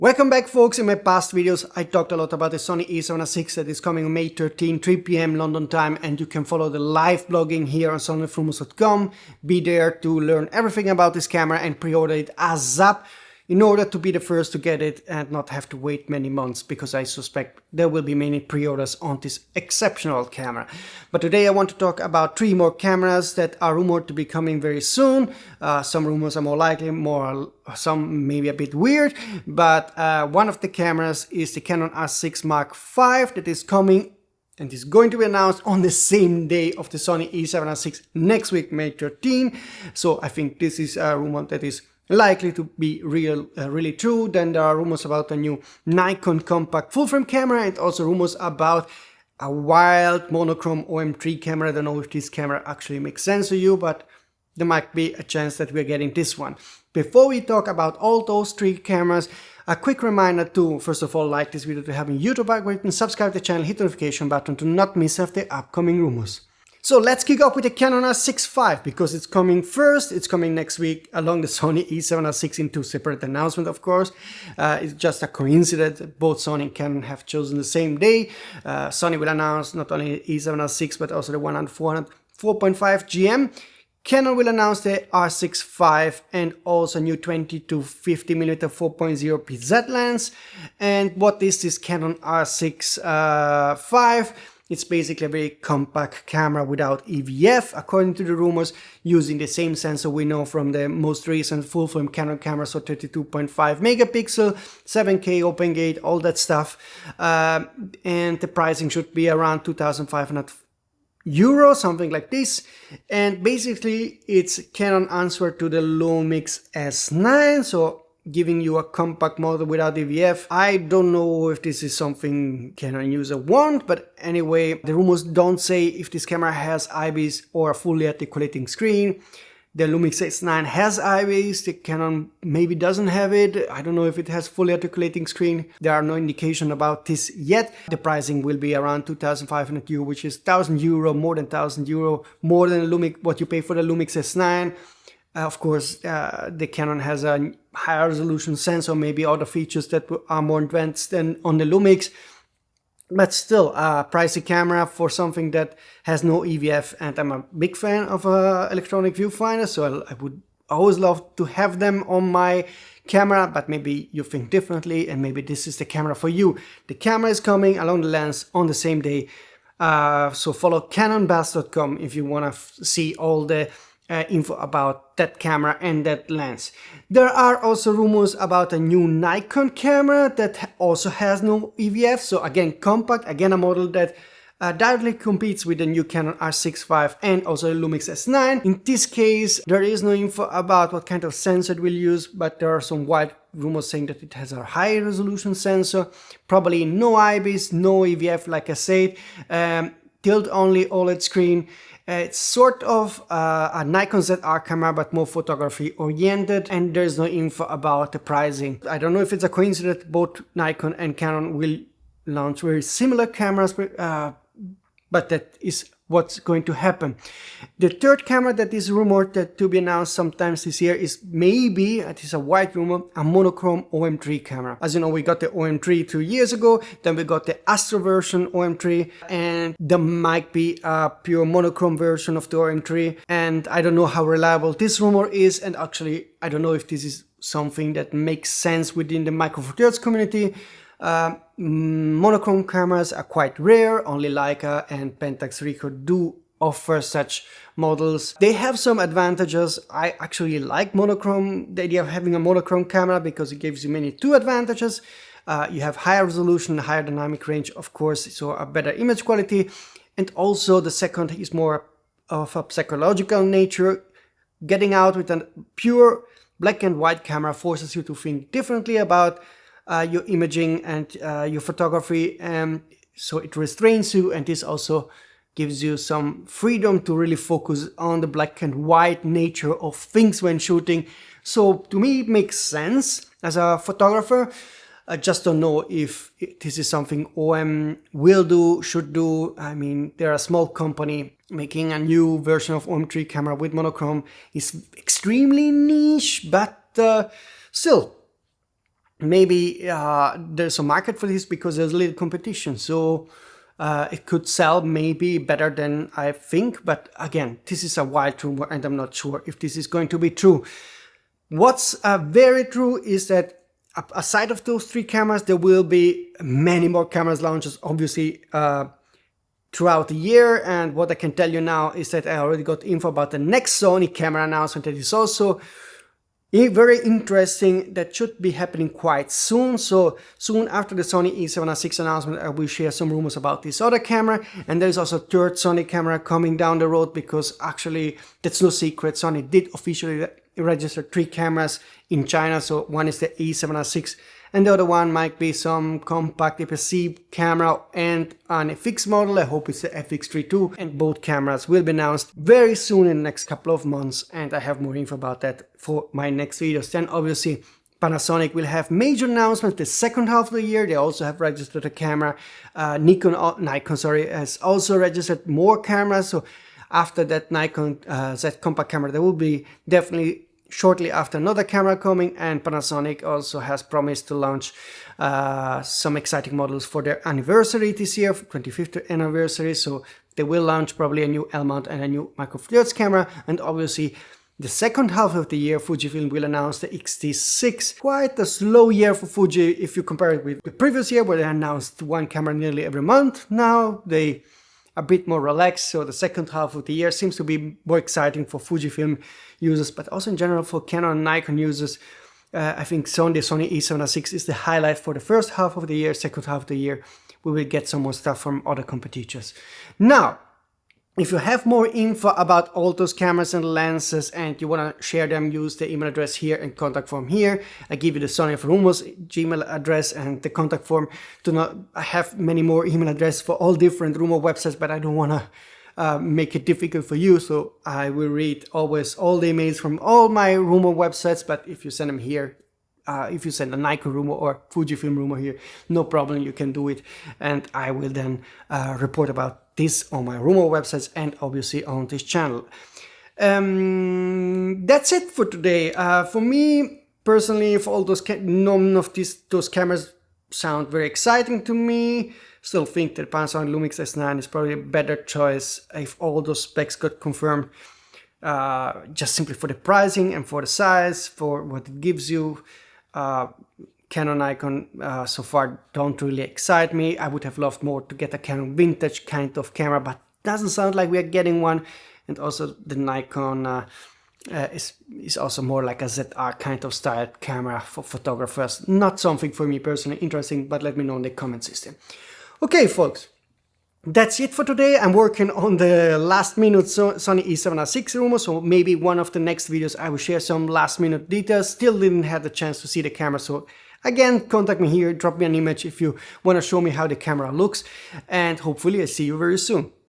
Welcome back, folks. In my past videos I talked a lot about the Sony a7R6 that is coming on May 13, 3 p.m. London time, and you can follow the live blogging here on sonyalpha.com. Be there to learn everything about this camera and pre-order it ASAP in order to be the first to get it and not have to wait many months, because I suspect there will be many pre-orders on this exceptional camera. But today I want to talk about 3 more cameras that are rumored to be coming very soon. Some rumors are more likely, some maybe a bit weird, but one of the cameras is the Canon R6 Mark V that is coming and is going to be announced on the same day of the Sony a7R6 next week, May 13. So I think this is a rumor that is likely to be really true. Then there are rumors about a new Nikon compact full-frame camera and also rumors about a wild monochrome OM3 camera. I don't know if this camera actually makes sense to you, but there might be a chance that we're getting this one. Before we talk about all those 3 cameras, a quick reminder to, first of all, like this video to have a YouTube algorithm, subscribe to the channel, hit the notification button to not miss of the upcoming rumors. So let's kick off with the Canon R6 V, because it's coming first. It's coming next week along the Sony a7R6 in 2 separate announcements, of course. It's just a coincidence that both Sony and Canon have chosen the same day. Sony will announce not only a7R6 but also the 100-400 4.5 GM. Canon will announce the R6 V and also new 20-50mm 4.0 PZ lens. And what is this Canon R6 V? It's basically a very compact camera without EVF, according to the rumors, using the same sensor we know from the most recent full-frame Canon cameras, so 32.5 megapixel, 7K open gate, all that stuff. And the pricing should be around 2,500 euro, something like this. And basically it's Canon answer to the Lumix S9, so giving you a compact model without EVF. I don't know if this is something Canon user want, but anyway, the rumors don't say if this camera has IBIS or a fully articulating screen. The Lumix S9 has IBIS, the Canon maybe doesn't have it. I don't know if it has fully articulating screen. There are no indication about this yet. The pricing will be around 2,500 euro, which is 1,000 euro, more than 1,000 euro, more than what you pay for the Lumix S9. Of course, the Canon has a higher resolution sensor, maybe other features that are more advanced than on the Lumix, but still a pricey camera for something that has no EVF. And I'm a big fan of electronic viewfinders, so I would always love to have them on my camera, but maybe you think differently and maybe this is the camera for you. The camera is coming along the lens on the same day, so follow canonbuzz.com if you want to see all the info about that camera and that lens. There are also rumors about a new Nikon camera that also has no EVF, so again compact, again a model that directly competes with the new Canon R6 V and also the Lumix S9. In this case there is no info about what kind of sensor it will use, but there are some wild rumors saying that it has a high resolution sensor, probably no IBIS, no EVF like I said, tilt only OLED screen. It's sort of a Nikon Z camera, but more photography oriented, and there's no info about the pricing. I don't know if it's a coincidence both Nikon and Canon will launch very similar cameras, but that is what's going to happen. The third camera that is rumored to be announced sometimes this year is maybe, it is a white rumor, a Monochrome OM3 camera. As you know, we got the OM3 2 years ago, then we got the Astro version OM3, and there might be a pure monochrome version of the OM3, and I don't know how reliable this rumor is, and actually I don't know if this is something that makes sense within the Micro Four Thirds community. Monochrome cameras are quite rare, only Leica and Pentax Ricoh do offer such models. They have some advantages. I actually like monochrome, the idea of having a monochrome camera, because it gives you many 2 advantages. You have higher resolution, higher dynamic range, of course, so a better image quality. And also the second is more of a psychological nature. Getting out with a pure black and white camera forces you to think differently about your imaging and your photography, so it restrains you, and this also gives you some freedom to really focus on the black and white nature of things when shooting. So to me it makes sense as a photographer. I just don't know if this is something OM will do, should do. I mean, they're a small company making a new version of OM3 camera with monochrome. Is extremely niche, but still, maybe there's a market for this because there's little competition. So it could sell maybe better than I think. But again, this is a wild rumor and I'm not sure if this is going to be true. What's very true is that aside of those 3 cameras, there will be many more cameras launches, obviously, throughout the year. And what I can tell you now is that I already got info about the next Sony camera announcement that is also very interesting, that should be happening quite soon. So soon after the Sony a7R6 announcement, I will share some rumors about this other camera. And there's also a third Sony camera coming down the road, because actually that's no secret, Sony did officially register 3 cameras in China. So one is the a7R6 and the other one might be some compact aps-c camera and an FX model. I hope it's the FX3 too, and both cameras will be announced very soon in the next couple of months, and I have more info about that for my next videos. Then obviously Panasonic will have major announcements the second half of the year. They also have registered a camera. Nikon has also registered more cameras. So after that Nikon Z compact camera, there will be definitely shortly after another camera coming, and Panasonic also has promised to launch some exciting models for their anniversary this year, 25th anniversary. So they will launch probably a new L-mount and a new micro four thirds camera, and obviously the second half of the year Fujifilm will announce the X-T6. Quite a slow year for Fuji if you compare it with the previous year, where they announced 1 camera nearly every month. Now they a bit more relaxed, so the second half of the year seems to be more exciting for Fujifilm users, but also in general for Canon and Nikon users. I think the Sony a7R6 is the highlight for the first half of the year. Second half of the year we will get some more stuff from other competitors. Now, if you have more info about all those cameras and lenses and you want to share them, use the email address here and contact form here. I give you the Sony of Rumors Gmail address and the contact form. I have many more email addresses for all different rumor websites, but I don't want to make it difficult for you. So I will read always all the emails from all my rumor websites, but if you send them here, if you send a Nikon rumor or Fujifilm rumor here, no problem, you can do it. And I will then report about this on my rumor websites and obviously on this channel. That's it for today. For me personally, for all those none of those cameras sound very exciting to me. Still think that Panasonic Lumix S9 is probably a better choice if all those specs got confirmed. Just simply for the pricing and for the size, for what it gives you. Canon, Nikon so far don't really excite me. I would have loved more to get a Canon vintage kind of camera, but doesn't sound like we are getting one. And also the Nikon is also more like a ZR kind of styled camera for photographers. Not something for me personally interesting, but let me know in the comment system. Okay, folks. That's it for today. I'm working on the last minute Sony a7R6 rumor, so maybe one of the next videos I will share some last minute details. Still didn't have the chance to see the camera, so again, contact me here, drop me an image if you want to show me how the camera looks, and hopefully I see you very soon.